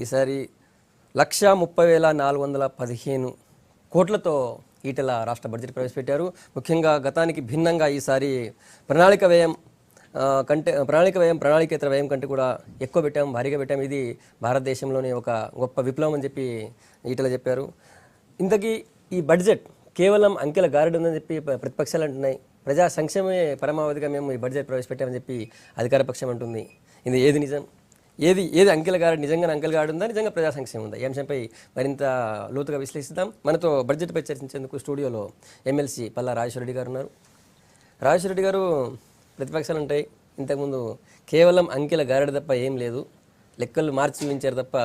ఈసారి 1,30,415 కోట్లతో ఈటెల రాష్ట్ర బడ్జెట్ ప్రవేశపెట్టారు. ముఖ్యంగా గతానికి భిన్నంగా ఈసారి ప్రణాళిక ప్రణాళికేతర వ్యయం కంటే కూడా ఎక్కువ పెట్టాం, భారీగా పెట్టాం. ఇది భారతదేశంలోని ఒక గొప్ప విప్లవం అని చెప్పి ఈటెల చెప్పారు. ఇంతకీ ఈ బడ్జెట్ కేవలం అంకెల గారడి ఉందని చెప్పి ప్రతిపక్షాలు అంటున్నాయి. ప్రజా సంక్షేమమే పరమావధిగా మేము ఈ బడ్జెట్ ప్రవేశపెట్టామని చెప్పి అధికార పక్షం అంటుంది. ఇది ఏది నిజం? ఏది అంకెల గారడి? నిజంగా అంకెల గారడి ఉందా, నిజంగా ప్రజా సంక్షేమం ఉందా? ఈ అంశంపై మరింత లోతుగా విశ్లేషిద్దాం. మనతో బడ్జెట్పై చర్చించేందుకు స్టూడియోలో ఎమ్మెల్సీ పల్లా రాజేశ్వరరెడ్డి గారు ఉన్నారు. రాజేశ్వరరెడ్డి గారు, ప్రతిపక్షాలు ఉంటాయి ఇంతకుముందు కేవలం అంకెల గారడి తప్ప ఏం లేదు, లెక్కలు మార్చి చూపించారు తప్ప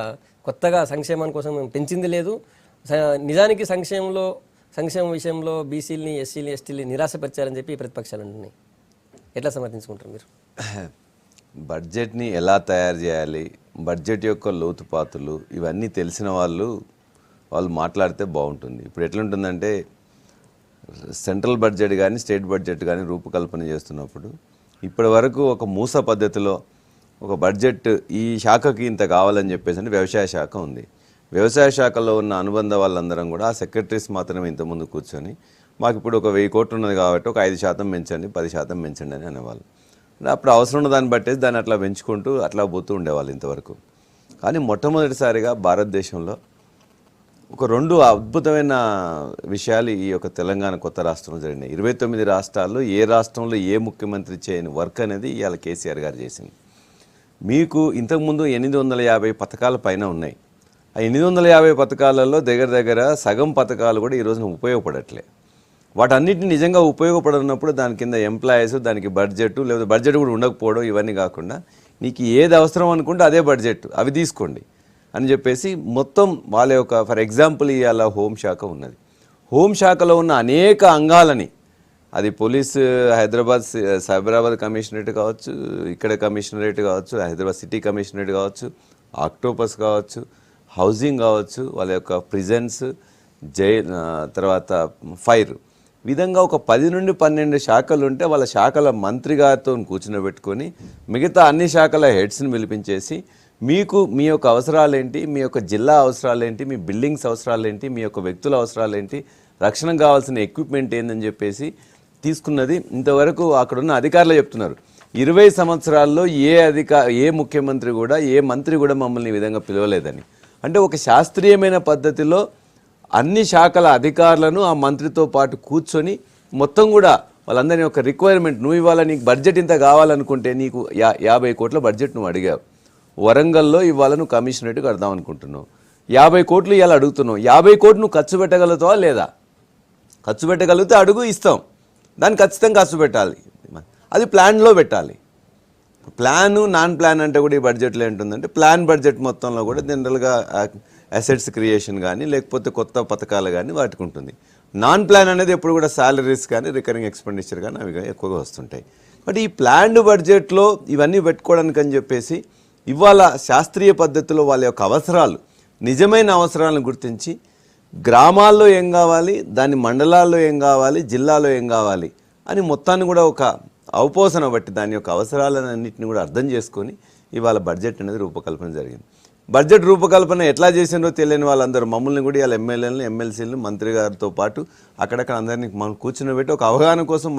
కొత్తగా సంక్షేమం కోసం పెంచింది లేదు. నిజానికి సంక్షేమ విషయంలో బీసీలని, ఎస్సీలని, ఎస్టీలని నిరాశపరిచారని చెప్పి ప్రతిపక్షాలు అంటున్నాయి. ఎట్లా సమర్థించుకుంటారు మీరు? బడ్జెట్ని ఎలా తయారు చేయాలి, బడ్జెట్ యొక్క లోతుపాతులు ఇవన్నీ తెలిసిన వాళ్ళు మాట్లాడితే బాగుంటుంది. ఇప్పుడు ఎట్లుంటుందంటే సెంట్రల్ బడ్జెట్ కానీ స్టేట్ బడ్జెట్ కానీ రూపకల్పన చేస్తున్నప్పుడు ఇప్పటి వరకు ఒక మూస పద్ధతిలో ఒక బడ్జెట్ ఈ శాఖకి ఇంత కావాలని చెప్పేసి అంటే వ్యవసాయ శాఖ ఉంది. వ్యవసాయ శాఖలో ఉన్న అనుబంధ వాళ్ళందరం కూడా ఆ సెక్రటరీస్ మాత్రమే ఇంతకుముందు కూర్చొని మాకు ఇప్పుడు ఒక 1000 కోట్లు ఉన్నది కాబట్టి ఒక 5% పెంచండి, 10% పెంచండి అని అనేవాళ్ళు. అప్పుడు అవసరం ఉన్న దాన్ని బట్టేసి దాన్ని అట్లా పెంచుకుంటూ అట్లా పోతూ ఉండేవాళ్ళు ఇంతవరకు. కానీ మొట్టమొదటిసారిగా భారతదేశంలో ఒక 2 అద్భుతమైన విషయాలు ఈ యొక్క తెలంగాణ కొత్త రాష్ట్రంలో జరిగినాయి. 29 రాష్ట్రాల్లో ఏ రాష్ట్రంలో ఏ ముఖ్యమంత్రి చేయని వర్క్ అనేది ఇవాళ కేసీఆర్ గారు చేసింది. మీకు ఇంతకుముందు 850 పథకాల పైన ఉన్నాయి. ఆ 850 పథకాలలో దగ్గర సగం పథకాలు కూడా ఈ రోజున ఉపయోగపడట్లే. వాటన్నిటిని నిజంగా ఉపయోగపడనప్పుడు దాని కింద ఎంప్లాయీస్, దానికి బడ్జెట్, లేదా బడ్జెట్ కూడా ఉండకపోవడం, ఇవన్నీ కాకుండా నీకు ఏది అవసరం అనుకుంటే అదే బడ్జెట్, అవి తీసుకోండి అని చెప్పేసి మొత్తం వాళ్ళ యొక్క ఫర్ ఎగ్జాంపుల్ ఇవాళ హోంశాఖ ఉన్నది. హోంశాఖలో ఉన్న అనేక అంగాలని, అది పోలీస్ సైబరాబాద్ కమిషనరేట్ కావచ్చు, ఇక్కడ కమిషనరేట్ కావచ్చు, హైదరాబాద్ సిటీ కమిషనరేట్ కావచ్చు, ఆక్టోపస్ కావచ్చు, హౌసింగ్ కావచ్చు, వాళ్ళ యొక్క ప్రిజన్స్, జైల్, తర్వాత ఫైర్, విధంగా ఒక 10 నుండి 12 శాఖలు ఉంటే వాళ్ళ శాఖల మంత్రి గారితో కూర్చునబెట్టుకొని మిగతా అన్ని శాఖల హెడ్స్ని పిలిపించేసి మీకు మీ యొక్క అవసరాలేంటి, మీ యొక్క జిల్లా అవసరాలేంటి, మీ బిల్డింగ్స్ అవసరాలేంటి, మీ యొక్క వ్యక్తుల అవసరాలేంటి, రక్షణ కావాల్సిన ఎక్విప్మెంట్ ఏందని చెప్పేసి తీసుకున్నది. ఇంతవరకు అక్కడున్న అధికారులు చెప్తున్నారు 20 సంవత్సరాల్లో ఏ ముఖ్యమంత్రి కూడా, ఏ మంత్రి కూడా మమ్మల్ని ఈ విధంగా పిలవలేదని. అంటే ఒక శాస్త్రీయమైన పద్ధతిలో అన్ని శాఖల అధికారులను ఆ మంత్రితో పాటు కూర్చొని మొత్తం కూడా వాళ్ళందరినీ ఒక రిక్వైర్మెంట్, నువ్వు ఇవాళ నీకు బడ్జెట్ ఇంత కావాలనుకుంటే నీకు 50 కోట్ల బడ్జెట్ నువ్వు అడిగావు, వరంగల్లో ఇవాళ నువ్వు కమిషనరేట్ కడదాం అనుకుంటున్నావు, 50 కోట్లు ఇవాళ అడుగుతున్నావు, 50 కోట్లు నువ్వు ఖర్చు పెట్టగలుగుతావా లేదా? ఖర్చు పెట్టగలిగితే అడుగు, ఇస్తాం, దాన్ని ఖచ్చితంగా ఖర్చు పెట్టాలి, అది ప్లాన్లో పెట్టాలి. ప్లాను నాన్ ప్లాన్ అంటే కూడా ఈ బడ్జెట్లో ఏంటుందంటే ప్లాన్ బడ్జెట్ మొత్తంలో కూడా జనరల్గా అసెట్స్ క్రియేషన్ కానీ లేకపోతే కొత్త పథకాలు కానీ వాటికి ఉంటుంది. నాన్ ప్లాన్ అనేది ఎప్పుడు కూడా శాలరీస్ కానీ రికరింగ్ ఎక్స్పెండిచర్ కానీ అవి ఎక్కువగా వస్తుంటాయి. బట్ ఈ ప్లాన్డ్ బడ్జెట్లో ఇవన్నీ పెట్టుకోవడానికి అని చెప్పేసి ఇవాళ శాస్త్రీయ పద్ధతిలో వాళ్ళ యొక్క అవసరాలు, నిజమైన అవసరాలను గుర్తించి గ్రామాల్లో ఏం కావాలి, దాని మండలాల్లో ఏం కావాలి, జిల్లాలో ఏం కావాలి అని మొత్తాన్ని కూడా ఒక అవపోసన బట్టి దాని యొక్క అవసరాలన్నింటినీ కూడా అర్థం చేసుకొని ఇవాళ బడ్జెట్ అనేది రూపకల్పన జరిగింది. బడ్జెట్ రూపకల్పన ఎట్లా చేసినో తెలియని వాళ్ళందరూ మమ్మల్ని కూడా ఇలా ఎమ్మెల్యేలను, ఎమ్మెల్సీలను, మంత్రి గారితో పాటు అక్కడక్కడ అందరినీ మనం కూర్చుని ఒక అవగాహన కోసం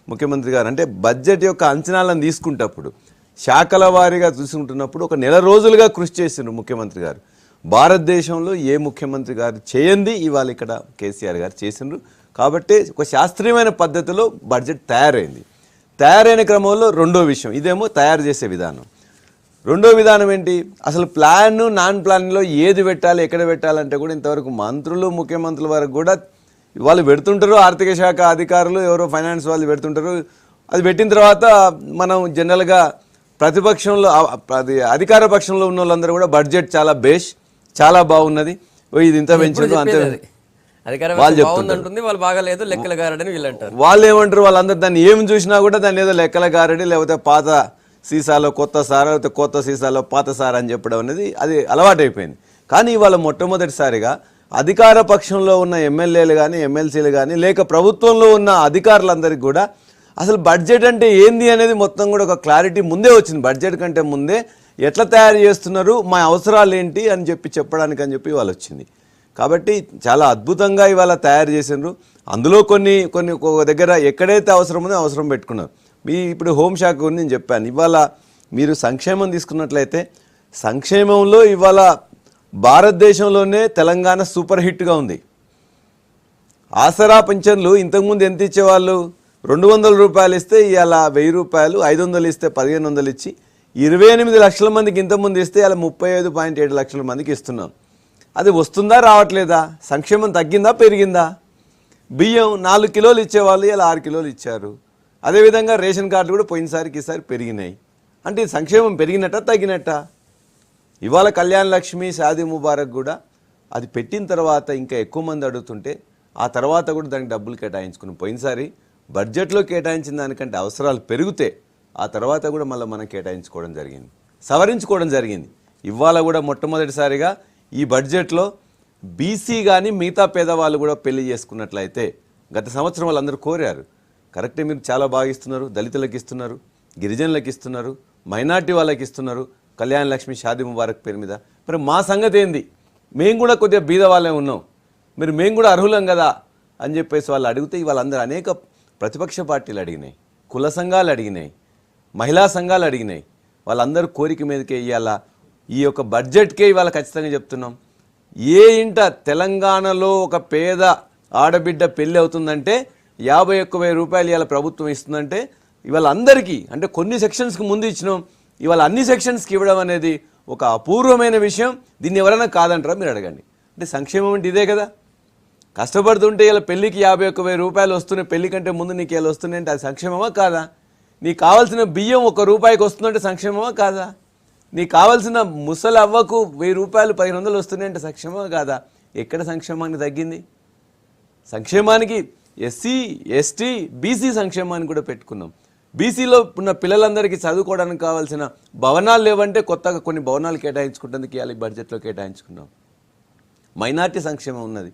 ముఖ్యమంత్రి గారు అంటే బడ్జెట్ యొక్క అంచనాలను తీసుకుంటప్పుడు శాఖల వారీగా చూసుకుంటున్నప్పుడు ఒక నెల రోజులుగా కృషి చేసిండ్రు ముఖ్యమంత్రి గారు. భారతదేశంలో ఏ ముఖ్యమంత్రి గారు చేయంది ఇవాళ ఇక్కడ కేసీఆర్ గారు చేసిండ్రు. కాబట్టి ఒక శాస్త్రీయమైన పద్ధతిలో బడ్జెట్ తయారైన క్రమంలో రెండో విషయం, ఇదేమో తయారు చేసే విధానం. రెండో విధానం ఏంటి, అసలు ప్లాన్ నాన్ ప్లాన్లో ఏది పెట్టాలి, ఎక్కడ పెట్టాలంటే కూడా ఇంతవరకు మంత్రులు, ముఖ్యమంత్రుల వరకు కూడా వాళ్ళు పెడుతుంటారు, ఆర్థిక శాఖ అధికారులు ఎవరో ఫైనాన్స్ వాళ్ళు పెడుతుంటారు. అది పెట్టిన తర్వాత మనం జనరల్గా ప్రతిపక్షంలో అధికార పక్షంలో ఉన్న వాళ్ళందరూ కూడా బడ్జెట్ చాలా చాలా బాగున్నది, ఇది ఇంత పెంచింది అంతే వాళ్ళు చెప్తుంటారు. వాళ్ళు ఏమంటారు, వాళ్ళందరూ దాన్ని ఏమి చూసినా కూడా దాన్ని ఏదో లెక్కల గారడి, లేకపోతే పాత సీసాలో కొత్త సారా, లేకపోతే కొత్త సీసాలో పాత సారా అని చెప్పడం అనేది అది అలవాటైపోయింది. కానీ ఇవాళ మొట్టమొదటిసారిగా అధికార పక్షంలో ఉన్న ఎమ్మెల్యేలు కానీ, ఎమ్మెల్సీలు కానీ, లేక ప్రభుత్వంలో ఉన్న అధికారులందరికీ కూడా అసలు బడ్జెట్ అంటే ఏంది అనేది మొత్తం కూడా ఒక క్లారిటీ ముందే వచ్చింది. బడ్జెట్ కంటే ముందే ఎట్లా తయారు చేస్తున్నారు, మా అవసరాలు ఏంటి అని చెప్పడానికి అని చెప్పి వాళ్ళు వచ్చింది. కాబట్టి చాలా అద్భుతంగా ఇవాళ తయారు చేసినారు. అందులో కొన్ని ఒక దగ్గర ఎక్కడైతే అవసరం ఉందో అవసరం పెట్టుకున్నారు. ఇప్పుడు హోంశాఖ గురించి నేను చెప్పాను. ఇవాళ మీరు సంక్షేమం తీసుకున్నట్లయితే సంక్షేమంలో ఇవాళ భారతదేశంలోనే తెలంగాణ సూపర్ హిట్గా ఉంది. ఆసరా పింఛన్లు ఇంతకుముందు ఎంత ఇచ్చేవాళ్ళు, 200 రూపాయలు ఇస్తే ఇవాళ 1000 రూపాయలు, 500 ఇస్తే 1500 ఇచ్చి 28 లక్షల మందికి ఇంతకుముందు ఇస్తే ఇలా 35.7 లక్షల మందికి ఇస్తున్నాం. అది వస్తుందా రావట్లేదా? సంక్షేమం తగ్గిందా పెరిగిందా? బియ్యం 4 కిలోలు ఇచ్చేవాళ్ళు ఇలా 6 కిలోలు ఇచ్చారు. అదేవిధంగా రేషన్ కార్డులు కూడా పోయినసారికి ఈసారి పెరిగినాయి. అంటే సంక్షేమం పెరిగినట్ట తగ్గినట్ట? ఇవాళ కళ్యాణ లక్ష్మి, షాదీ ముబారక్ కూడా అది పెట్టిన తర్వాత ఇంకా ఎక్కువ మంది అడుగుతుంటే ఆ తర్వాత కూడా దానికి డబ్బులు కేటాయించుకుని పోయినసారి బడ్జెట్లో కేటాయించిన దానికంటే అవసరాలు పెరిగితే ఆ తర్వాత కూడా మళ్ళీ మనం కేటాయించుకోవడం జరిగింది, సవరించుకోవడం జరిగింది. ఇవాళ కూడా మొట్టమొదటిసారిగా ఈ బడ్జెట్లో బీసీ కానీ మిగతా పేదవాళ్ళు కూడా పెళ్లి చేసుకున్నట్లయితే గత సంవత్సరం వాళ్ళందరూ కోరారు. కరెక్టే, మీరు చాలా బాగా ఇస్తున్నారు, దళితులకు ఇస్తున్నారు, గిరిజనులకు ఇస్తున్నారు, మైనార్టీ వాళ్ళకి ఇస్తున్నారు, కళ్యాణ లక్ష్మి, షాదీ ముబారక్ పేరు మీద. మరి మా సంగతి ఏంది? మేము కూడా కొద్దిగా బీద వాళ్ళే ఉన్నాం, మేము కూడా అర్హులం కదా అని చెప్పేసి వాళ్ళు అడిగితే వాళ్ళందరూ అనేక ప్రతిపక్ష పార్టీలు అడిగినాయి, కుల సంఘాలు అడిగినాయి, మహిళా సంఘాలు అడిగినాయి. వాళ్ళందరూ కోరిక మీదకే ఇవాళ ఈ యొక్క బడ్జెట్కే ఇవాళ ఖచ్చితంగా చెప్తున్నాం. ఏ ఇంట తెలంగాణలో ఒక పేద ఆడబిడ్డ పెళ్ళి అవుతుందంటే 51,000 రూపాయలు ఇవాళ ప్రభుత్వం ఇస్తుందంటే ఇవాళ అందరికీ, అంటే కొన్ని సెక్షన్స్కి ముందు ఇచ్చినాం, ఇవాళ అన్ని సెక్షన్స్కి ఇవ్వడం అనేది ఒక అపూర్వమైన విషయం. దీన్ని ఎవరైనా కాదంటారా? మీరు అడగండి. అంటే సంక్షేమం అంటే ఇదే కదా. కష్టపడుతుంటే ఇలా పెళ్ళికి 51,000 రూపాయలు వస్తున్నాయి, పెళ్లి కంటే ముందు నీకు ఇలా వస్తున్నాయి అంటే అది సంక్షేమమా కాదా? నీకు కావాల్సిన బియ్యం 1 రూపాయికి వస్తుందంటే సంక్షేమమా కాదా? నీకు కావాల్సిన ముసలి అవ్వకు 1000 రూపాయలు 1500 వస్తున్నాయంటే సంక్షేమమా కాదా? ఎక్కడ సంక్షేమానికి తగ్గింది? సంక్షేమానికి ఎస్సీ, ఎస్టీ, బీసీ సంక్షేమాన్ని కూడా పెట్టుకున్నాం. బీసీలో ఉన్న పిల్లలందరికీ చదువుకోవడానికి కావాల్సిన భవనాలు లేవంటే కొత్తగా కొన్ని భవనాలు కేటాయించుకుంటేందుకు ఇవాళ ఈ బడ్జెట్లో కేటాయించుకున్నాం. మైనార్టీ సంక్షేమం ఉన్నది.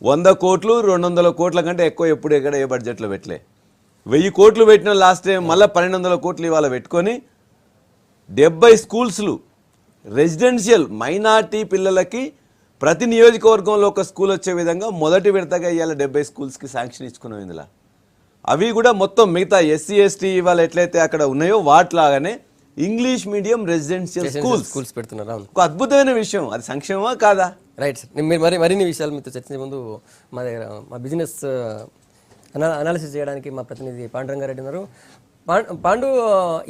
100 కోట్లు 200 కోట్ల కంటే ఎక్కువ ఎప్పుడు ఎక్కడ ఏ బడ్జెట్లో పెట్టలే. 1000 కోట్లు పెట్టిన లాస్ట్ టైం మళ్ళీ 1200 కోట్లు ఇవాళ పెట్టుకొని 70 స్కూల్స్లు రెసిడెన్షియల్ మైనార్టీ పిల్లలకి ప్రతి నియోజకవర్గంలో ఒక స్కూల్ వచ్చే విధంగా మొదటి విడతగా ఇవాళ 70 స్కూల్స్కి శాంక్షన్ ఇచ్చుకున్నాం. ఇందులో అవి కూడా మొత్తం మిగతా ఎస్సీ, ఎస్టీ ఇవాళ ఎట్లయితే అక్కడ ఉన్నాయో వాటిలాగానే ఇంగ్లీష్ మీడియం రెసిడెన్షియల్ స్కూల్స్ పెడుతున్నారు. ఒక అద్భుతమైన విషయం. అది సంక్షేమమా కాదా? Right sir. మీరు మరిన్ని విషయాలు మీతో చర్చించే ముందు మా దగ్గర మా బిజినెస్ అనాలిసిస్ చేయడానికి మా ప్రతినిధి పాండురంగారెడ్డి ఉన్నారు. పాండు,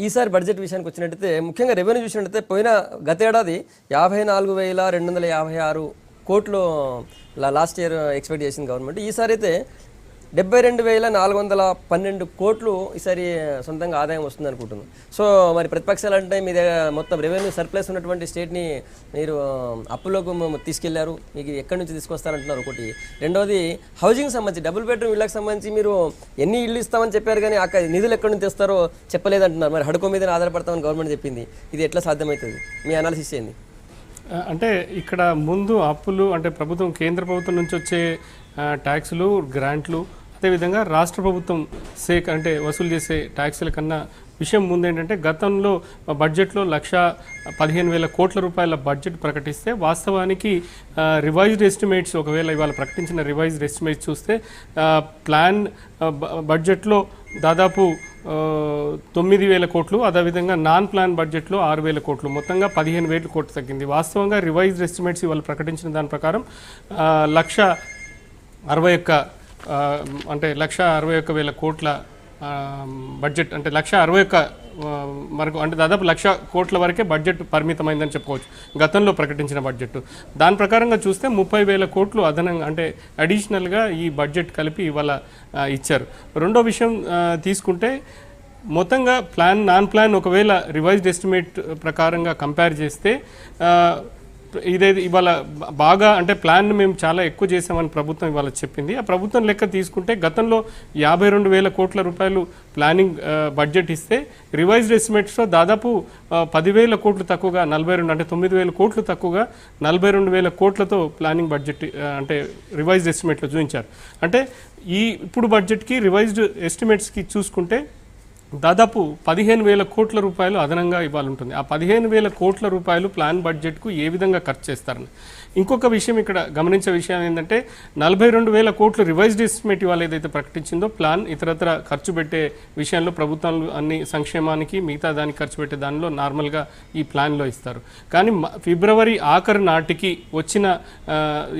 ఈసారి బడ్జెట్ విషయానికి వచ్చినట్టయితే ముఖ్యంగా రెవెన్యూ చూసినట్టయితే గత ఏడాది 54,256 కోట్లు లాస్ట్ ఇయర్ ఎక్స్పెక్ట్ చేసింది గవర్నమెంట్. ఈసారి అయితే 72,412 కోట్లు ఈసారి సొంతంగా ఆదాయం వస్తుంది అనుకుంటున్నాం. సో మరి ప్రతిపక్షాలు అంటే మీ దగ్గర మొత్తం రెవెన్యూ సర్ప్లస్ ఉన్నటువంటి స్టేట్ని మీరు అప్పులోకి తీసుకెళ్లారు, మీకు ఎక్కడి నుంచి తీసుకొస్తారంటున్నారు ఒకటి. రెండవది హౌసింగ్ సంబంధించి డబుల్ బెడ్రూమ్ ఇళ్ళకి సంబంధించి మీరు ఎన్ని ఇళ్ళు ఇస్తామని చెప్పారు కానీ అక్కడ నిధులు ఎక్కడి నుంచి తెస్తారో చెప్పలేదంటున్నారు. మరి హడ్కో మీద ఆధారపడతామని గవర్నమెంట్ చెప్పింది. ఇది ఎట్లా సాధ్యమవుతుంది? మీ అనాలిసిస్ చేయండి. అంటే ఇక్కడ ముందు అప్పులు అంటే ప్రభుత్వం, కేంద్ర ప్రభుత్వం నుంచి వచ్చే ట్యాక్సులు, గ్రాంట్లు, అదేవిధంగా రాష్ట్ర ప్రభుత్వం అంటే వసూలు చేసే ట్యాక్సుల కన్నా విషయం ముందు ఏంటంటే గతంలో బడ్జెట్లో 1,15,000 కోట్ల రూపాయల బడ్జెట్ ప్రకటిస్తే వాస్తవానికి రివైజ్డ్ ఎస్టిమేట్స్, ఒకవేళ ఇవాళ ప్రకటించిన రివైజ్డ్ ఎస్టిమేట్స్ చూస్తే ప్లాన్ బడ్జెట్లో దాదాపు 9,000 కోట్లు, అదేవిధంగా నాన్ ప్లాన్ బడ్జెట్లో 6,000 కోట్లు, మొత్తంగా 15,000 కోట్లు తగ్గింది. వాస్తవంగా రివైజ్డ్ ఎస్టిమేట్స్ ఇవాళ ప్రకటించిన దాని ప్రకారం 1,61,000 కోట్ల బడ్జెట్, అంటే 1,61,000 వరకు, అంటే దాదాపు 1,00,000 కోట్ల వరకే బడ్జెట్ పరిమితమైందని చెప్పుకోవచ్చు గతంలో ప్రకటించిన బడ్జెట్. దాని ప్రకారంగా చూస్తే 30,000 కోట్లు అదనంగా, అంటే అడిషనల్గా ఈ బడ్జెట్ కలిపి ఇవాళ ఇచ్చారు. రెండో విషయం తీసుకుంటే మొత్తంగా ప్లాన్, నాన్ ప్లాన్ ఒకవేళ రివైజ్డ్ ఎస్టిమేట్ ప్రకారంగా కంపేర్ చేస్తే ఇదేది ఇవాళ బాగా, అంటే ప్లాన్ మేము చాలా ఎక్కువ చేసామని ప్రభుత్వం ఇవాళ చెప్పింది. ఆ ప్రభుత్వం లెక్క తీసుకుంటే గతంలో 52,000 కోట్ల రూపాయలు ప్లానింగ్ బడ్జెట్ ఇస్తే రివైజ్డ్ ఎస్టిమేట్స్లో దాదాపు 10,000 కోట్లు తక్కువగా 42, అంటే 9,000 కోట్లు తక్కువగా 42,000 కోట్లతో ప్లానింగ్ బడ్జెట్ అంటే రివైజ్డ్ ఎస్టిమేట్లో చూపించారు. అంటే ఇప్పుడు బడ్జెట్కి రివైజ్డ్ ఎస్టిమేట్స్కి చూసుకుంటే దాదాపు 15,000 కోట్ల రూపాయలు అదనంగా ఇవ్వాలంటుంది. ఆ 15,000 కోట్ల రూపాయలు ప్లాన్ బడ్జెట్కు ఏ విధంగా ఖర్చు చేస్తారని. ఇంకొక విషయం ఇక్కడ గమనించే విషయం ఏంటంటే 42,000 కోట్లు రివైజ్డ్ ఎస్టిమేట్ ఇవాళ ఏదైతే ప్రకటించిందో ప్లాన్ ఇతరత్ర ఖర్చు పెట్టే విషయంలో ప్రభుత్వాలు అన్ని సంక్షేమానికి మిగతా దానికి ఖర్చు పెట్టే దానిలో నార్మల్గా ఈ ప్లాన్లో ఇస్తారు. కానీ ఫిబ్రవరి ఆఖరు నాటికి వచ్చిన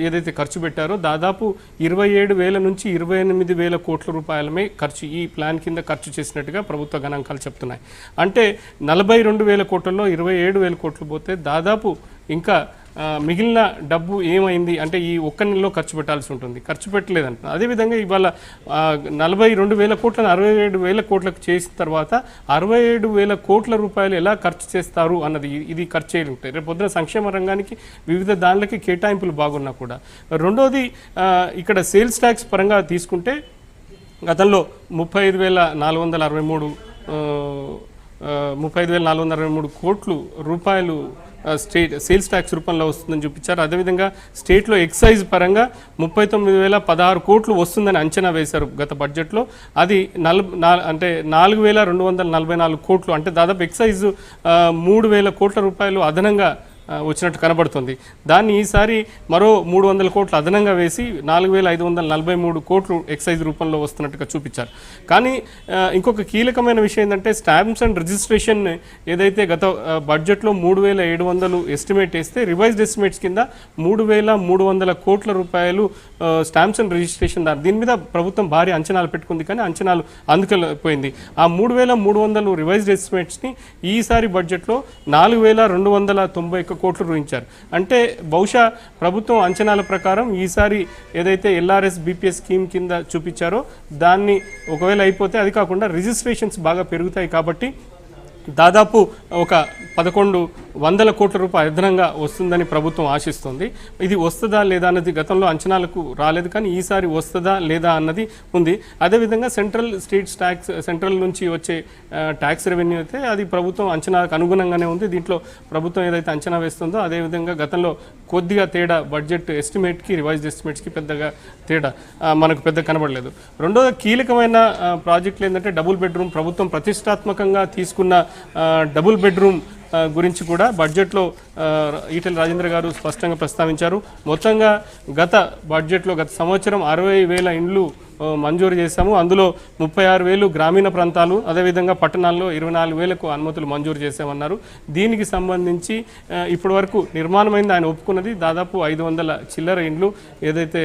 ఏదైతే ఖర్చు పెట్టారో దాదాపు 27,000 నుంచి 28,000 కోట్ల రూపాయలమే ఖర్చు ఈ ప్లాన్ కింద ఖర్చు చేసినట్టుగా ప్రభుత్వ గణాంకాలు చెప్తున్నాయి. అంటే 42,000 కోట్లలో 27,000 కోట్లు పోతే దాదాపు ఇంకా మిగిలిన డబ్బు ఏమైంది అంటే ఈ ఒక్క నెలలో ఖర్చు పెట్టాల్సి ఉంటుంది, ఖర్చు పెట్టలేదంట. అదేవిధంగా ఇవాళ 42,000 కోట్లను 67,000 కోట్లకు చేసిన తర్వాత 67,000 కోట్ల రూపాయలు ఎలా ఖర్చు చేస్తారు అన్నది ఇది ఖర్చు చేయాలి ఉంటాయి. రేపు పొద్దున సంక్షేమ రంగానికి వివిధ దానిలకి కేటాయింపులు బాగున్నా కూడా. రెండోది ఇక్కడ సేల్స్ ట్యాక్స్ పరంగా తీసుకుంటే గతంలో 35,463 కోట్లు రూపాయలు స్టేట్ సేల్స్ ట్యాక్స్ రూపంలో వస్తుందని చూపించారు. అదేవిధంగా స్టేట్లో ఎక్సైజ్ పరంగా 39,016 కోట్లు వస్తుందని అంచనా వేశారు గత బడ్జెట్లో. అది 4,244 కోట్లు, అంటే దాదాపు ఎక్సైజ్ 3,000 కోట్ల రూపాయలు అదనంగా వచ్చినట్టు కనబడుతుంది. దాన్ని ఈసారి మరో 300 కోట్లు అదనంగా వేసి 4,543 కోట్లు ఎక్సైజ్ రూపంలో వస్తున్నట్టుగా చూపించారు. కానీ ఇంకొక కీలకమైన విషయం ఏంటంటే స్టాంప్స్ అండ్ రిజిస్ట్రేషన్ ఏదైతే గత బడ్జెట్లో 3,700 ఎస్టిమేట్ వేస్తే రివైజ్డ్ ఎస్టిమేట్స్ కింద 3,300 కోట్ల రూపాయలు స్టాంప్స్ అండ్ రిజిస్ట్రేషన్ దీని మీద ప్రభుత్వం భారీ అంచనాలు పెట్టుకుంది, కానీ అంచనాలు అందుకెళ్ళిపోయింది. ఆ 3,300 రివైజ్డ్ ఎస్టిమేట్స్ని ఈసారి బడ్జెట్లో 4,291 కోట్లు ఊహించారు. అంటే బహుశా ప్రభుత్వం అంచనాల ప్రకారం ఈసారి ఏదైతే ఎల్ఆర్ఎస్ బీపీఎస్ స్కీమ్ కింద చూపించారో దాన్ని ఒకవేళ అయిపోతే అది కాకుండా రిజిస్ట్రేషన్స్ బాగా పెరుగుతాయి కాబట్టి దాదాపు ఒక 1,100 కోట్ల రూపాయలు అదనంగా వస్తుందని ప్రభుత్వం ఆశిస్తుంది. ఇది వస్తుందా లేదా అన్నది గతంలో అంచనాలకు రాలేదు, కానీ ఈసారి వస్తుందా లేదా అన్నది ఉంది. అదేవిధంగా సెంట్రల్ నుంచి వచ్చే ట్యాక్స్ రెవెన్యూ అయితే అది ప్రభుత్వం అంచనాలకు అనుగుణంగానే ఉంది. దీంట్లో ప్రభుత్వం ఏదైతే అంచనా వేస్తుందో అదేవిధంగా గతంలో కొద్దిగా తేడా బడ్జెట్ ఎస్టిమేట్కి రివైజ్డ్ ఎస్టిమేట్స్కి పెద్దగా తేడా మనకు పెద్ద కనబడలేదు. రెండోది కీలకమైన ప్రాజెక్టులు ఏంటంటే డబుల్ బెడ్రూమ్. ప్రభుత్వం ప్రతిష్టాత్మకంగా తీసుకున్న డబుల్ బెడ్రూమ్ గురించి కూడా బడ్జెట్లో ఈటెల రాజేంద్ర గారు స్పష్టంగా ప్రస్తావించారు. మొత్తంగా గత బడ్జెట్లో గత సంవత్సరం 60,000 ఇండ్లు మంజూరు చేశాము. అందులో 36,000 గ్రామీణ ప్రాంతాలు, అదేవిధంగా పట్టణాల్లో 24,000కు అనుమతులు మంజూరు చేశామన్నారు. దీనికి సంబంధించి ఇప్పటి వరకు నిర్మాణమైంది ఆయన ఒప్పుకున్నది దాదాపు 500 చిల్లర ఇండ్లు ఏదైతే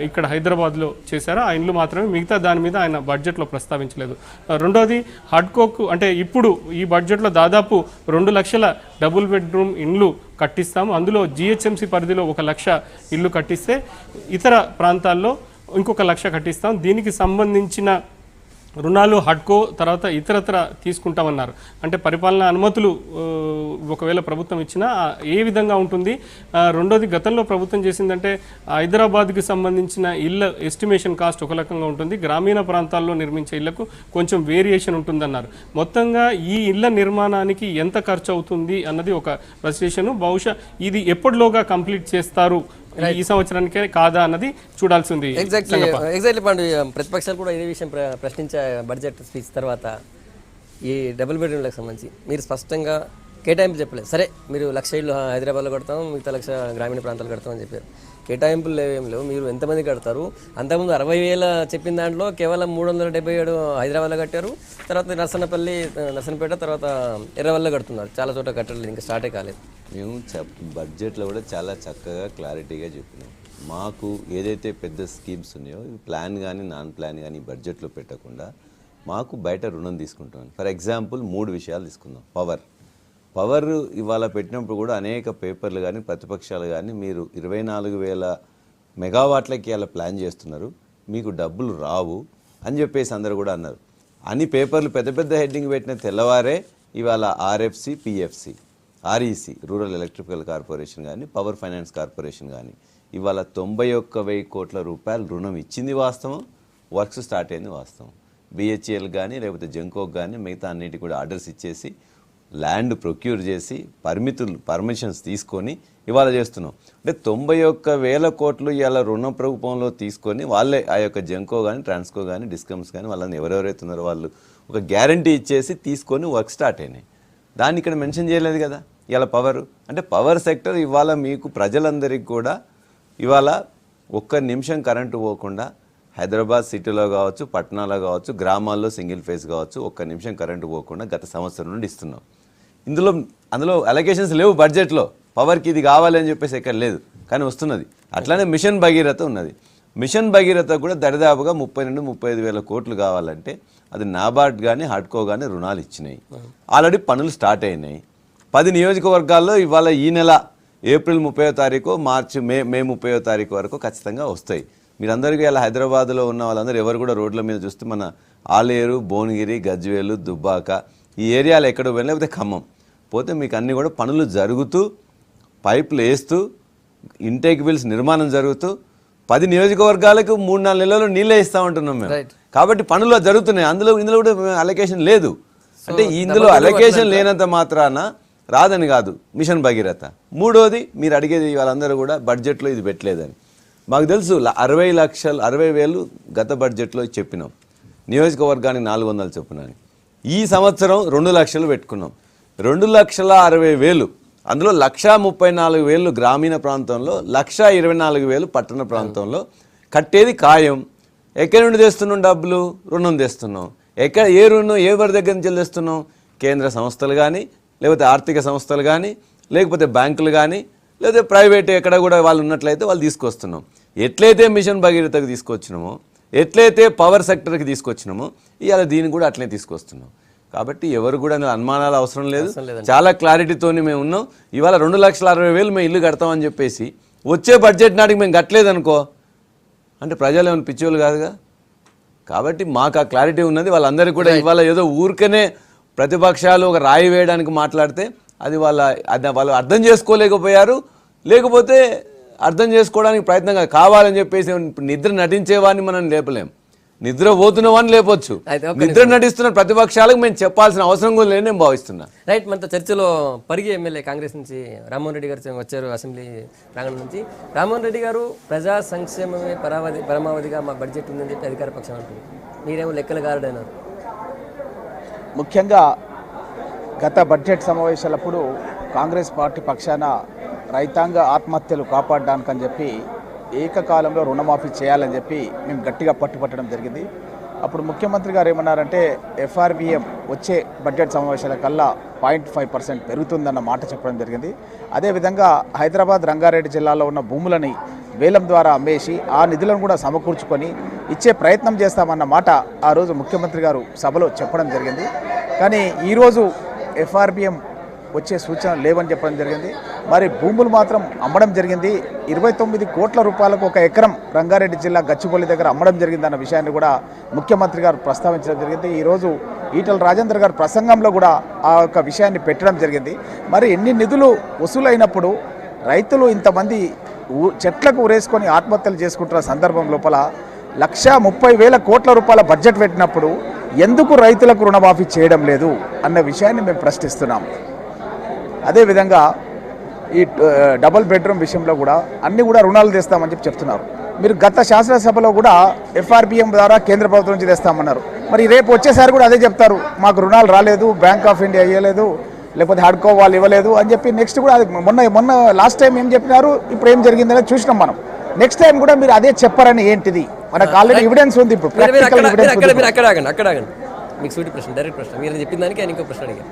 ఇక్కడ హైదరాబాద్లో చేశారో ఆ ఇండ్లు మాత్రమే, మిగతా దాని మీద ఆయన బడ్జెట్లో ప్రస్తావించలేదు. రెండోది హడ్కోకు, అంటే ఇప్పుడు ఈ బడ్జెట్లో దాదాపు 2 లక్షల డబుల్ బెడ్రూమ్ ఇండ్లు కట్టిస్తాము. అందులో జిహెచ్ఎంసీ పరిధిలో 1 లక్ష ఇల్లు కట్టిస్తే ఇతర ప్రాంతాల్లో ఇంకొక 1 లక్ష కట్టిస్తాం. దీనికి సంబంధించిన రుణాలు హడ్కో తర్వాత ఇతరత్ర తీసుకుంటామన్నారు. అంటే పరిపాలనా అనుమతులు ఒకవేళ ప్రభుత్వం ఇచ్చినా ఏ విధంగా ఉంటుంది. రెండోది గతంలో ప్రభుత్వం చేసిందంటే హైదరాబాద్కి సంబంధించిన ఇళ్ళ ఎస్టిమేషన్ కాస్ట్ ఒక రకంగా ఉంటుంది, గ్రామీణ ప్రాంతాల్లో నిర్మించే ఇళ్లకు కొంచెం వేరియేషన్ ఉంటుందన్నారు. మొత్తంగా ఈ ఇళ్ల నిర్మాణానికి ఎంత ఖర్చు అవుతుంది అన్నది ఒక ప్రశ్న. బహుశా ఇది ఎప్పటిలోగా కంప్లీట్ చేస్తారు, ఈ సంవత్సరానికే కాదా అన్నది చూడాల్సింది. ఎగ్జాక్ట్లీ పండు. ప్రతిపక్షాలు కూడా ఇదే విషయం ప్రశ్నించే బడ్జెట్ స్పీచ్ తర్వాత ఈ డబుల్ బెడ్రూమ్లకు సంబంధించి మీరు స్పష్టంగా కేటాయింపు చెప్పలేదు. సరే మీరు 1 లక్ష ఇల్లు హైదరాబాద్లో కడతాం, మిగతా 1 లక్ష గ్రామీణ ప్రాంతాలు కడతామని చెప్పారు. కేటాయింపులు లేవేం లేవు. మీరు ఎంతమంది కడతారు? అంతకుముందు 60,000 చెప్పిన దాంట్లో కేవలం 377 హైదరాబాద్లో కట్టారు. తర్వాత నర్సనపేట, తర్వాత ఎర్రవల్లిలో కడుతున్నారు. చాలా చోట కట్టలేదు, ఇంకా స్టార్టే కాలేదు. మేము బడ్జెట్లో కూడా చాలా చక్కగా క్లారిటీగా చెప్పినాం. మాకు ఏదైతే పెద్ద స్కీమ్స్ ఉన్నాయో ప్లాన్ కానీ నాన్ ప్లాన్ కానీ బడ్జెట్లో పెట్టకుండా మాకు బయట రుణం తీసుకుంటాం. ఫర్ ఎగ్జాంపుల్ 3 విషయాలు తీసుకుందాం. పవర్ ఇవాళ పెట్టినప్పుడు కూడా అనేక పేపర్లు కానీ ప్రతిపక్షాలు కానీ మీరు 24,000 మెగావాట్లకి ఇలా ప్లాన్ చేస్తున్నారు, మీకు డబ్బులు రావు అని చెప్పేసి అందరూ కూడా అన్నారు. అన్ని పేపర్లు పెద్ద పెద్ద హెడ్డింగ్ పెట్టిన తెల్లవారే ఇవాళ RFC, PFC, REC rural electrical corporation కానీ పవర్ ఫైనాన్స్ కార్పొరేషన్ కానీ ఇవాళ 91,000 కోట్ల రూపాయలు రుణం ఇచ్చింది వాస్తవం, వర్క్స్ స్టార్ట్ అయింది వాస్తవం. బిహెచ్ఎల్ కానీ లేకపోతే జెన్కోకి కానీ మిగతా అన్నిటికీ కూడా ఆర్డర్స్ ఇచ్చేసి ల్యాండ్ ప్రొక్యూర్ చేసి పర్మిషన్స్ తీసుకొని ఇవాళ చేస్తున్నాం. అంటే 91,000 కోట్లు ఇవాళ రుణ రూపంలో తీసుకొని వాళ్ళే ఆ యొక్క జెన్కో కానీ ట్రాన్స్కో కానీ డిస్కమ్స్ కానీ వాళ్ళని ఎవరెవరైతే ఉన్నారో వాళ్ళు ఒక గ్యారంటీ ఇచ్చేసి తీసుకొని వర్క్ స్టార్ట్ అయినాయి. దాన్ని ఇక్కడ మెన్షన్ చేయలేదు కదా. ఇవాళ పవర్ అంటే పవర్ సెక్టర్ ఇవాళ మీకు ప్రజలందరికీ కూడా ఇవాళ ఒక్క నిమిషం కరెంటు పోకుండా హైదరాబాద్ సిటీలో కావచ్చు, పట్టణాల్లో కావచ్చు, గ్రామాల్లో సింగిల్ ఫేజ్ కావచ్చు, ఒక్క నిమిషం కరెంటు పోకుండా గత సంవత్సరం నుండి ఇస్తున్నాం. అందులో అలొకేషన్స్ లేవు బడ్జెట్లో. పవర్కి ఇది కావాలని చెప్పేసి ఎక్కడ లేదు, కానీ వస్తున్నది. అట్లానే మిషన్ భగీరథ ఉన్నది. మిషన్ భగీరథ కూడా దరిదాపుగా 32-35 వేల కోట్లు కావాలంటే అది నాబార్డ్ కానీ హడ్కో కానీ రుణాలు ఇచ్చినాయి. ఆల్రెడీ పనులు స్టార్ట్ అయినాయి. 10 నియోజకవర్గాల్లో ఇవాళ ఈ నెల ఏప్రిల్ 30వ తారీఖు, మే 30వ తారీఖు వరకు ఖచ్చితంగా వస్తాయి. మీరందరికీ ఇలా హైదరాబాద్లో ఉన్న వాళ్ళందరూ ఎవరు కూడా రోడ్ల మీద చూస్తే మన ఆలేరు, భువనగిరి, గజ్వేలు, దుబ్బాక ఈ ఏరియాలో ఎక్కడ వెళ్ళి లేకపోతే ఖమ్మం పోతే మీకు అన్నీ కూడా పనులు జరుగుతూ, పైపులు వేస్తూ, ఇంటేక్ బిల్స్ నిర్మాణం జరుగుతూ 10 నియోజకవర్గాలకు 3-4 నెలల్లో నీళ్ళే ఇస్తా ఉంటున్నాం మేము. కాబట్టి పనులు జరుగుతున్నాయి. ఇందులో కూడా అలొకేషన్ లేదు. అంటే ఇందులో అలొకేషన్ లేనంత మాత్రాన రాదని కాదు మిషన్ భగీరథ. మూడోది మీరు అడిగేది వాళ్ళందరూ కూడా బడ్జెట్లో ఇది పెట్టలేదని. మాకు తెలుసు 60,000 గత బడ్జెట్లో చెప్పినాం. నియోజకవర్గానికి 400 చొప్పున. ఈ సంవత్సరం 2 లక్షలు పెట్టుకున్నాం. 2,60,000 అందులో 1,34,000 గ్రామీణ ప్రాంతంలో, 1,24,000 పట్టణ ప్రాంతంలో కట్టేది ఖాయం. ఎక్కడి నుండి తెస్తున్నాం డబ్బులు? రుణం తెస్తున్నాం. ఏ రుణం ఎవరి దగ్గర నుంచి తెస్తున్నాం? కేంద్ర సంస్థలు కానీ, లేకపోతే ఆర్థిక సంస్థలు కానీ, లేకపోతే బ్యాంకులు కానీ, లేకపోతే ప్రైవేట్ ఎక్కడ కూడా వాళ్ళు ఉన్నట్లయితే వాళ్ళు తీసుకొస్తున్నాం. ఎట్లయితే మిషన్ భగీరథకు తీసుకొచ్చినామో, ఎట్లయితే పవర్ సెక్టర్కి తీసుకొచ్చినామో ఇవాళ దీన్ని కూడా అట్లనే తీసుకొస్తున్నాం. కాబట్టి ఎవరు కూడా అనుమానాలు అవసరం లేదు. చాలా క్లారిటీతోని మేము ఉన్నాం. ఇవాళ 2,60,000 మేము ఇల్లు కడతామని చెప్పేసి వచ్చే బడ్జెట్ నాటికి మేము కట్టలేదనుకో అంటే ప్రజలు ఏమైనా పిచ్చోళ్ళు కాదుగా. కాబట్టి మాకు ఆ క్లారిటీ ఉన్నది. వాళ్ళందరికీ కూడా ఇవాళ ఏదో ఊరికనే ప్రతిపక్షాలు ఒక రాయి వేయడానికి మాట్లాడితే వాళ్ళు అర్థం చేసుకోలేకపోయారు. లేకపోతే అర్థం చేసుకోవడానికి ప్రయత్నంగా కావాలని చెప్పేసి నిద్ర నటించేవాడిని మనం లేపలేం. నిద్ర పోతున్నవాడిని లేపొచ్చు. నిద్ర నటిస్తున్న ప్రతిపక్షాలకు మేము చెప్పాల్సిన అవసరం కూడా లేని నేను భావిస్తున్నా. రైట్. మనతో చర్చలో పరిగి ఎమ్మెల్యే కాంగ్రెస్ నుంచి రామ్మోహన్ రెడ్డి గారు వచ్చారు అసెంబ్లీ ప్రాంగణం నుంచి. రామ్మోహన్ రెడ్డి గారు ప్రజా సంక్షేమమే పరమావధిగా మా బడ్జెట్ ఉందని చెప్పి అధికార పక్షం అంటుంది. మీరేమో లెక్కలు గారడన్నారు. ముఖ్యంగా గత బడ్జెట్ సమావేశాలప్పుడు కాంగ్రెస్ పార్టీ పక్షాన రైతాంగ ఆత్మహత్యలు కాపాడడానికని చెప్పి ఏకకాలంలో రుణమాఫీ చేయాలని చెప్పి మేము గట్టిగా పట్టుపట్టడం జరిగింది. అప్పుడు ముఖ్యమంత్రి గారు ఏమన్నారంటే FRBM వచ్చే బడ్జెట్ సమావేశాల కల్లా 0.5% పెరుగుతుందన్న మాట చెప్పడం జరిగింది. అదేవిధంగా హైదరాబాద్, రంగారెడ్డి జిల్లాలో ఉన్న భూములని వేలం ద్వారా అమ్మేసి ఆ నిధులను కూడా సమకూర్చుకొని ఇచ్చే ప్రయత్నం చేస్తామన్న మాట ఆ రోజు ముఖ్యమంత్రి గారు సభలో చెప్పడం జరిగింది. కానీ ఈరోజు FRBM వచ్చే సూచనలు లేవని చెప్పడం జరిగింది. మరి భూములు మాత్రం అమ్మడం జరిగింది. 29 కోట్ల రూపాయలకు ఒక ఎకరం రంగారెడ్డి జిల్లా గచ్చిబౌలి దగ్గర అమ్మడం జరిగిందన్న విషయాన్ని కూడా ముఖ్యమంత్రి గారు ప్రస్తావించడం జరిగింది. ఈరోజు ఈటల రాజేందర్ గారు ప్రసంగంలో కూడా ఆ యొక్క విషయాన్ని పెట్టడం జరిగింది. మరి ఎన్ని నిధులు వసూలైనప్పుడు రైతులు ఇంతమంది చెట్లకు ఉరేసుకొని ఆత్మహత్యలు చేసుకుంటున్న సందర్భం లోపల 1,30,000 కోట్ల రూపాయల బడ్జెట్ పెట్టినప్పుడు ఎందుకు రైతులకు రుణమాఫీ చేయడం లేదు అన్న విషయాన్ని మేము ప్రశ్నిస్తున్నాం. అదేవిధంగా ఈ డబుల్ బెడ్రూమ్ విషయంలో కూడా అన్ని కూడా రుణాలు తెస్తామని చెప్పి చెప్తున్నారు. మీరు గత శాసనసభలో కూడా FRBM ద్వారా కేంద్ర ప్రభుత్వం నుంచి తెస్తామన్నారు. మరి రేపు వచ్చేసారి కూడా అదే చెప్తారు, మాకు రుణాలు రాలేదు, బ్యాంక్ ఆఫ్ ఇండియా ఇవ్వలేదు, లేకపోతే హడ్కో వాళ్ళు ఇవ్వలేదు అని చెప్పి నెక్స్ట్ కూడా అది మొన్న లాస్ట్ టైం ఏం చెప్పినారు, ఇప్పుడు ఏం జరిగిందనేది చూసినాం మనం. నెక్స్ట్ టైం కూడా మీరు అదే చెప్పారని ఏంటిది? మనకు ఆల్రెడీ ఎవిడెన్స్ ఉంది. ఇప్పుడు మీకు సూటి ప్రశ్న, డైరెక్ట్ ప్రశ్న. మీరు చెప్పిన దానికి ఆయన ఇంకో ప్రశ్న అడిగారు.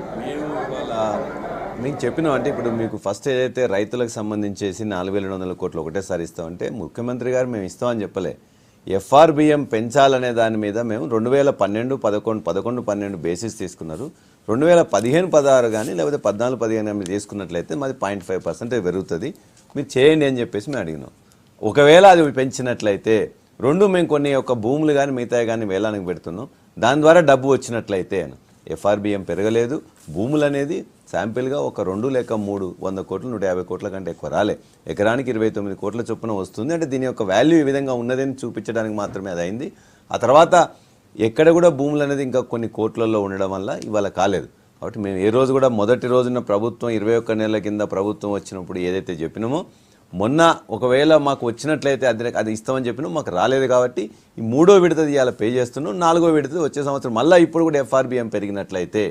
మేము చెప్పినాం అంటే ఇప్పుడు మీకు ఫస్ట్ ఏదైతే రైతులకు సంబంధించేసి 4,200 కోట్లు ఒకటేసారి ఇస్తామంటే ముఖ్యమంత్రి గారు మేము ఇస్తామని చెప్పలే. FRBM పెంచాలనే దాని మీద మేము 2012 బేసిస్ తీసుకున్నారు. 2015-16 కానీ లేకపోతే 14-15 కానీ తీసుకున్నట్లయితే మాది 0.5% పెరుగుతుంది, మీరు చేయండి అని చెప్పేసి మేము అడిగినాం. ఒకవేళ అది పెంచినట్లయితే మేము కొన్ని యొక్క భూములు కానీ మిగతా కానీ వేలానికి పెడుతున్నాం, దాని ద్వారా డబ్బు వచ్చినట్లయితే FRBM పెరగలేదు. భూములు అనేది శాంపిల్గా ఒక 2 లేక 3 100 కోట్లు 150 కోట్ల కంటే ఎక్కువ రాలే. ఎకరానికి 29 కోట్ల చొప్పున వస్తుంది. అంటే దీని యొక్క వాల్యూ ఈ విధంగా ఉన్నదని చూపించడానికి మాత్రమే అది అయింది. ఆ తర్వాత ఎక్కడ కూడా భూములు అనేది ఇంకా కొన్ని కోట్లలో ఉండడం వల్ల ఇవాళ కాలేదు. కాబట్టి మేము ఏ రోజు కూడా మొదటి రోజున ప్రభుత్వం 21 నెలల కింద ప్రభుత్వం వచ్చినప్పుడు ఏదైతే చెప్పినామో మొన్న ఒకవేళ మాకు వచ్చినట్లయితే అది ఇస్తామని చెప్పినా మాకు రాలేదు కాబట్టి ఈ 3వ విడత ఇవాళ పే చేస్తున్నాం, 4వ విడత వచ్చే సంవత్సరం మళ్ళీ ఇప్పుడు కూడా FRBM పెరిగినట్లయితే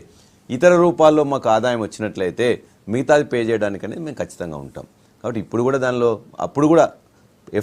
ఇతర రూపాల్లో మాకు ఆదాయం వచ్చినట్లయితే మిగతాది పే చేయడానికనేది మేము ఖచ్చితంగా ఉంటాం. కాబట్టి ఇప్పుడు కూడా దానిలో అప్పుడు కూడా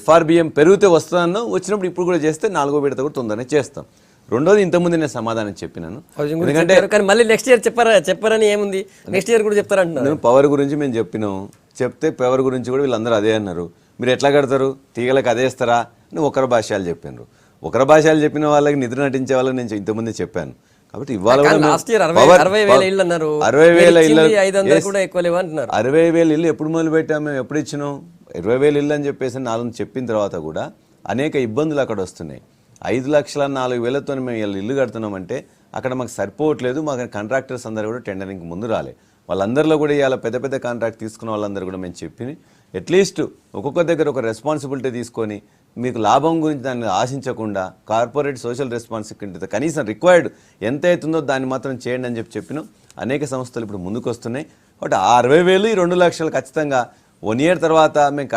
FRBM పెరిగితే వస్తుందన్నా వచ్చినప్పుడు ఇప్పుడు కూడా చేస్తే 4వ విడత కూడా తొందరనే చేస్తాం. రెండోది ఇంతకుముందు నేను సమాధానం చెప్పినాను, ఎందుకంటే కానీ మళ్ళీ నెక్స్ట్ ఇయర్ చెప్పారని ఏముంది, నెక్స్ట్ ఇయర్ కూడా చెప్తారంటున్నారు. పవర్ గురించి మేము చెప్పినాం, చెప్తే పవర్ గురించి కూడా వీళ్ళందరూ అదే అన్నారు. మీరు ఎట్లా కడతారు, తీగలకు అదే ఇస్తారా అని ఒకరి భాషలు చెప్పినారు. ఒకరి భాషలు చెప్పిన వాళ్ళకి నిద్ర నటించే వాళ్ళకి నేను ఇంతకుముందే చెప్పాను. కాబట్టి ఇవాళ 60,000 ఇళ్ళు అన్నారు, 60,000 ఇళ్ళు 500 కూడా ఎక్కువ లేవు అంటున్నారు. 60,000 ఇళ్ళు ఎప్పుడు మొదలు పెట్టాము, మేము ఎప్పుడు ఇచ్చినాం? 20,000 ఇళ్ళు అని చెప్పేసి 4 చెప్పిన తర్వాత కూడా అనేక ఇబ్బందులు అక్కడ వస్తున్నాయి. 5,04,000తో మేము ఇల్లు కడుతున్నామంటే అక్కడ మాకు సరిపోవట్లేదు. మాకు కాంట్రాక్టర్స్ అందరూ కూడా టెండరింగ్ ముందు రాలే. వాళ్ళందరిలో కూడా ఇవాళ పెద్ద పెద్ద కాంట్రాక్ట్ తీసుకున్న వాళ్ళందరూ కూడా మేము చెప్పి అట్లీస్ట్ ఒక్కొక్క దగ్గర ఒక రెస్పాన్సిబిలిటీ తీసుకొని మీకు లాభం గురించి దాన్ని ఆశించకుండా కార్పొరేట్ సోషల్ రెస్పాన్సిబిలిటీ కనీసం రిక్వైర్డ్ ఎంత అవుతుందో దాన్ని మాత్రం చేయండి అని చెప్పినాం. అనేక సంస్థలు ఇప్పుడు ముందుకు వస్తున్నాయి. కాబట్టి ఆ 60,000 ఈ 2 లక్షలు ఖచ్చితంగా 1 ఇయర్ తర్వాత మేము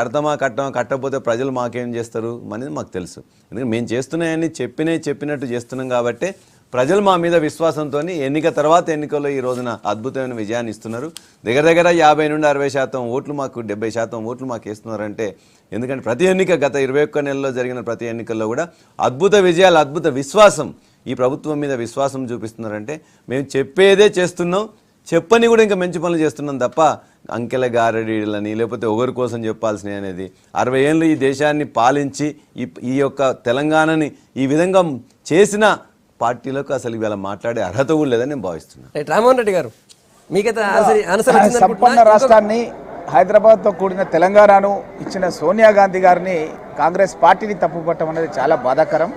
కట్టకపోతే ప్రజలు మాకేం చేస్తారు అనేది మాకు తెలుసు. ఎందుకంటే మేము చేస్తున్నాయని చెప్పినట్టు చేస్తున్నాం కాబట్టి ప్రజలు మా మీద విశ్వాసంతో ఎన్నిక తర్వాత ఎన్నికల్లో ఈ రోజున అద్భుతమైన విజయాన్ని ఇస్తున్నారు. దగ్గర 50 నుండి 60% ఓట్లు మాకు 70% ఓట్లు మాకు ఇస్తున్నారంటే ఎందుకంటే ప్రతి ఎన్నిక గత 21 నెలల్లో జరిగిన ప్రతి ఎన్నికల్లో కూడా అద్భుత విజయాలు, అద్భుత విశ్వాసం ఈ ప్రభుత్వం మీద విశ్వాసం చూపిస్తున్నారంటే మేము చెప్పేదే చేస్తున్నాం, చెప్పని కూడా ఇంకా మంచి పనులు చేస్తున్నాం తప్ప అంకెల గారడీలని లేకపోతే ఒకరి కోసం చెప్పాల్సినవి అనేది 60 ఏళ్ళు ఈ దేశాన్ని పాలించి ఈ యొక్క తెలంగాణని ఈ విధంగా చేసిన పార్టీలకు అసలు ఇవాళ మాట్లాడే అర్హత కూడా లేదని నేను భావిస్తున్నాను. రామ్మోహన్ రెడ్డి గారు, మీకైతే సంపన్న రాష్ట్రాన్ని హైదరాబాద్తో కూడిన తెలంగాణను ఇచ్చిన సోనియా గాంధీ గారిని కాంగ్రెస్ పార్టీని తప్పుపట్టడం అనేది చాలా బాధాకరం.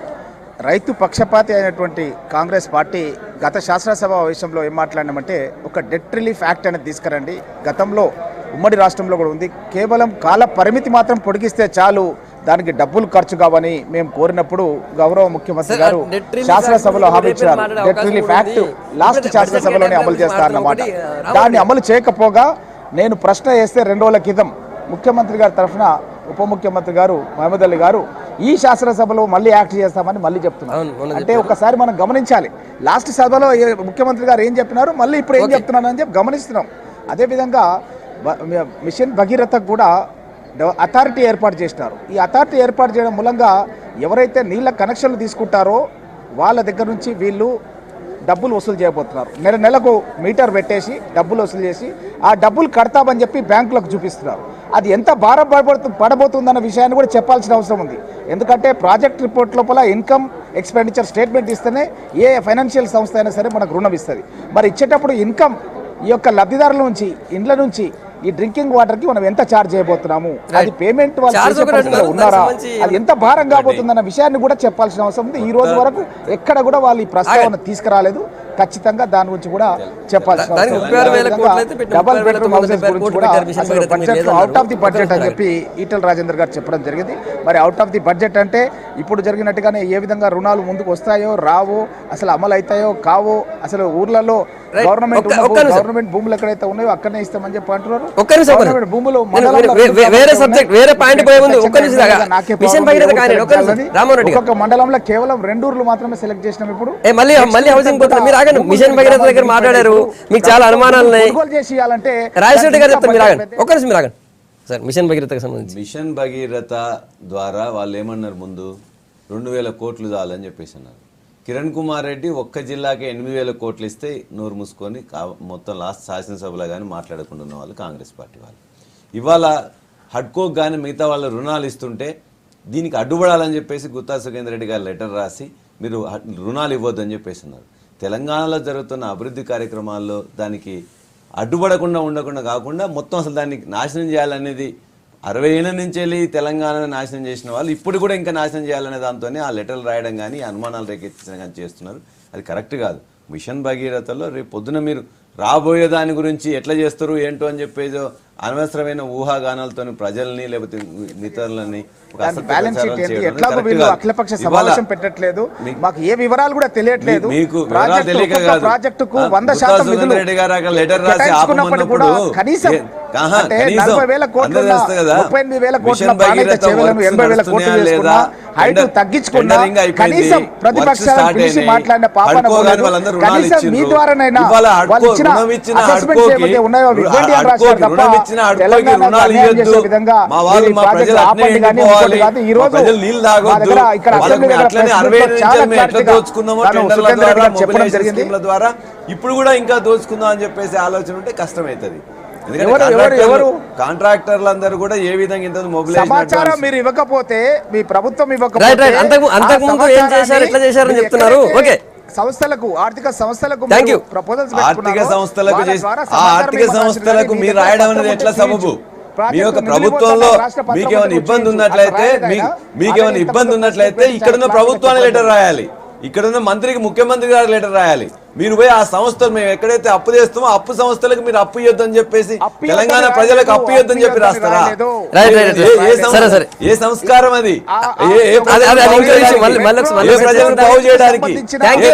రైతు పక్షపాతి అయినటువంటి కాంగ్రెస్ పార్టీ గత శాసనసభ విషయంలో ఏం మాట్లాడినామంటే ఒక డెట్ రిలీఫ్ యాక్ట్ అనేది తీసుకురండి. గతంలో ఉమ్మడి రాష్ట్రంలో కూడా ఉంది. కేవలం కాల పరిమితి మాత్రం పొడిగిస్తే చాలు, దానికి డబ్బులు ఖర్చు కావని మేము కోరినప్పుడు గౌరవ ముఖ్యమంత్రి గారు శాసనసభలో హామీ ఇచ్చారు. డెట్ రిలీఫ్ యాక్ట్ లాస్ట్ శాసనసభలోనే అమలు చేస్తారన్నమాట. దాన్ని అమలు చేయకపోగా నేను ప్రశ్న వేస్తే 2 రోజుల క్రితం ముఖ్యమంత్రి గారి తరఫున ఉప ముఖ్యమంత్రి గారు మహమూద్ అలీ గారు ఈ శాసనసభలో మళ్ళీ యాక్ట్ చేస్తామని మళ్ళీ చెప్తున్నారు. అంటే ఒకసారి మనం గమనించాలి, లాస్ట్ సభలో ముఖ్యమంత్రి గారు ఏం చెప్పినారు, మళ్ళీ ఇప్పుడు ఏం చెప్తున్నాను అని చెప్పి గమనిస్తున్నాం. అదేవిధంగా మిషన్ భగీరథకు కూడా అథారిటీ ఏర్పాటు చేసినారు. ఈ అథారిటీ ఏర్పాటు చేయడం మూలంగా ఎవరైతే నీళ్ళ కనెక్షన్లు తీసుకుంటారో వాళ్ళ దగ్గర నుంచి వీళ్ళు డబ్బులు వసూలు చేయబోతున్నారు. నెలకు మీటర్ పెట్టేసి డబ్బులు వసూలు చేసి ఆ డబ్బులు కడతామని చెప్పి బ్యాంకులకు చూపిస్తున్నారు. అది ఎంత భారం పడబోతుందన్న విషయాన్ని కూడా చెప్పాల్సిన అవసరం ఉంది. ఎందుకంటే ప్రాజెక్ట్ రిపోర్ట్ లోపల ఇన్కమ్ ఎక్స్పెండిచర్ స్టేట్మెంట్ ఇస్తేనే ఏ ఫైనాన్షియల్ సంస్థ అయినా సరే మనకు రుణం ఇస్తుంది. మరి ఇచ్చేటప్పుడు ఇన్కమ్ ఈ యొక్క లబ్ధిదారుల నుంచి ఇండ్ల నుంచి ఈ డ్రింకింగ్ వాటర్ కి మనం ఎంత ఛార్జ్ చేయబోతున్నాము, అది పేమెంట్ వాళ్ళు ఉన్నారా, అది ఎంత భారం కాబోతుందన్న విషయాన్ని కూడా చెప్పాల్సిన అవసరం ఉంది. ఈ రోజు వరకు ఎక్కడ కూడా వాళ్ళు ఈ ప్రస్తావన తీసుకురాలేదు. ఖచ్చితంగా దాని గురించి కూడా చెప్పాల్సిన డబల్ బెడ్రూమ్ హౌసెస్ గురించి కూడా అసలు budget out of the budget అని చెప్పి ఈటెల రాజేందర్ గారు చెప్పడం జరిగింది. మరి అవుట్ ఆఫ్ ది బడ్జెట్ అంటే ఇప్పుడు జరిగినట్టుగానే ఏ విధంగా రుణాలు ముందుకు వస్తాయో రావో, అసలు అమలు అవుతాయో కావో, అసలు ఊర్లలో గవర్నమెంట్ భూములు ఎక్కడైతే ఉన్నాయో అక్కడనే ఇస్తామని చెప్పి అంటున్నారు. భూములు ఒక్కొక్క మండలంలో కేవలం 2 ఊర్లు మాత్రమే సెలెక్ట్ చేసినాం. ఇప్పుడు మిషన్ భగీరథ దగ్గర మాట్లాడారు, మీకు చాలా అనుమానాలు ఉన్నాయి. రాజశేఖర్ గారు చెప్తారు, మీరు ఆగండి ఒక్క నిమిషం, మీరు ఆగండి సార్. మిషన్ భగీరథకు సంబంధించి మిషన్ భగీరథ ద్వారా వాళ్ళు ఏమన్నారు, ముందు 2,000 కోట్లు చాలని చెప్పేసి అన్నారు. కిరణ్ కుమార్ రెడ్డి ఒక్క జిల్లాకే 8,000 కోట్లు ఇస్తే నోరు మూసుకొని మొత్తం లాస్ట్ శాసనసభలో కానీ మాట్లాడకుండా ఉన్న వాళ్ళు కాంగ్రెస్ పార్టీ వాళ్ళు. ఇవాళ హడ్కోకి కానీ మిగతా వాళ్ళ రుణాలు ఇస్తుంటే దీనికి అడ్డుపడాలని చెప్పేసి గుత్తా సుఖేందర్ రెడ్డి గారు లెటర్ రాసి మీరు రుణాలు ఇవ్వద్దని చెప్పేసి ఉన్నారు. తెలంగాణలో జరుగుతున్న అభివృద్ధి కార్యక్రమాల్లో దానికి అడ్డుపడకుండా ఉండకుండా కాకుండా మొత్తం అసలు దాన్ని నాశనం చేయాలనేది 60 ఏళ్ళ నుంచి వెళ్ళి తెలంగాణను నాశనం చేసిన వాళ్ళు ఇప్పుడు కూడా ఇంకా నాశనం చేయాలనే దాంతోనే ఆ లెటర్లు రాయడం కానీ అనుమానాలు రేకెత్తించడం కానీ చేస్తున్నారు. అది కరెక్ట్ కాదు. మిషన్ భగీరథలో రేపు పొద్దున మీరు రాబోయే దాని గురించి ఎట్లా చేస్తారు ఏంటో అని చెప్పేదో అనవసరమైన ఊహాగానాలతో ప్రజల్ని లేకపోతే ఇతరులని పెట్టట్లేదు. మాకు ఏ వివరాలు కూడా తెలియట్లేదు. మీకు వివరాలు తెలియక కాదు, ప్రాజెక్టుకు 100% రెడ్డి గారు లెటర్ రాసి ఆపమన్నప్పుడు ఆహా, అంటే కనీసం 40,000 కోట్లు అందరూ తెలుస్తుంది కదా, 38,000 కోట్ల మిషన్ ప్రాణహిత భగీరథ సేవలను వర్క్స్ 80,000 కోట్లు నడుస్తున్నాయా చేసుకున్నా, లేదా? హైట్ టెండర్- తగ్గించుకున్నా, టెండరింగ్ అయిపోయింది, కనీసం వర్క్స్ ప్రతిపక్షాలను స్టార్ట్ పిలిచి అయినాయి. మాట్లాడిన పాపాన హడ్కో పోలేదు. గాని వాళ్ళందరూ రుణాలు కనీసం మీ ఇచ్చిండ్రు. ద్వారానైనా ఇవాళ వాళ్ళు ఇచ్చిన రుణం ఇచ్చిన అసెస్మెంట్స్ హడ్కోకి ఏవైతే ఉన్నాయో అవి ఇవ్వండి అని రాశారు తప్ప రుణం ఇచ్చిన హడ్కోకి తెలంగాణకు రుణాలు అన్యాయం ఇవ్వద్దు, చేసే విధంగా మా వాళ్ళు మీరు మా ప్రాజెక్టులు ప్రజలు అట్నే ఆపండి కానీ ఎండిపోవాలి, ఇంకోటి కాదు. ఈ మా రోజు ప్రజలు నీళ్ళు మా తాగొద్దు, దగ్గర ఇక్కడ వాళ్ళకి అసెంబ్లీ దగ్గర అట్లనే ప్రెస్ 60 మీట్లో నుంచి చాలా మేము ఎట్లా క్లారిటీగా దోచుకుందామో తాను టెండర్ల సుఖేందర్ ద్వారా గారు చెప్పడం మొబిలైజేషన్ జరిగింది. స్కీమ్ల ద్వారా ఇప్పుడు కూడా ఇంకా దోచుకుందాం అని చెప్పేసి ఆలోచన ఉంటే కష్టమవుతుంది. కాంట్రాక్టర్లు అందరూ కూడా ఏ విధంగా ఇంత సమాచారం మీరు ఇవ్వకపోతే మీ ప్రభుత్వం రైట్ ఇవ్వకపోతే రైట్ అంతకుముందు ఏం చేశారు ఎట్లా చేశారని చెప్తున్నారు. ఓకే, సంస్థలకు ఆర్థిక సంస్థలకు Thank you. ఆర్థిక సంస్థలకు చేసి ఆ ఆర్థిక సంస్థలకు మీరు రాయడం అనేది ఎట్లా సబబు? మీ యొక్క ప్రభుత్వంలో మీకేమైనా ఇబ్బంది ఉన్నట్లయితే మీకేమైనా ఇబ్బంది ఉన్నట్లయితే ఇక్కడున్న ప్రభుత్వానికి లెటర్ రాయాలి, ఇక్కడున్న మంత్రికి ముఖ్యమంత్రి గారికి లెటర్ రాయాలి. మీరు పోయి ఆ సంస్థలు మేము ఎక్కడైతే అప్పు చేస్తామో అప్పు సంస్థలకు మీరు అప్పు ఇవ్వద్దని చెప్పేసి తెలంగాణ ప్రజలకు అప్పు ఇవ్వద్దని చెప్పి రాస్తారా? రైట్ రైట్ సరే సరే ఏ సంస్కారం అది? మళ్ళీ ప్రజలను బాగు చేయడానికి,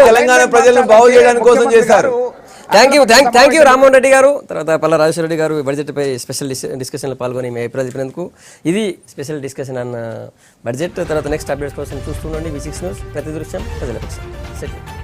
తెలంగాణ ప్రజలను బాగు చేయడానికి కోసం చేశారు. థ్యాంక్ యూ రామ్మోహన్ రెడ్డి గారు, తర్వాత పల్లా రాజేశ్వర రెడ్డి గారు బడ్జెట్ పై స్పెషల్ డిస్కషన్లో పాల్గొని మీ అభిప్రాయం చెప్పినందుకు. ఇది స్పెషల్ డిస్కషన్ అన్న బడ్జెట్. తర్వాత నెక్స్ట్ అప్డేట్స్ కోసం చూస్తుండండి V6 న్యూస్, ప్రతి దృశ్యం ప్రజల కోసం.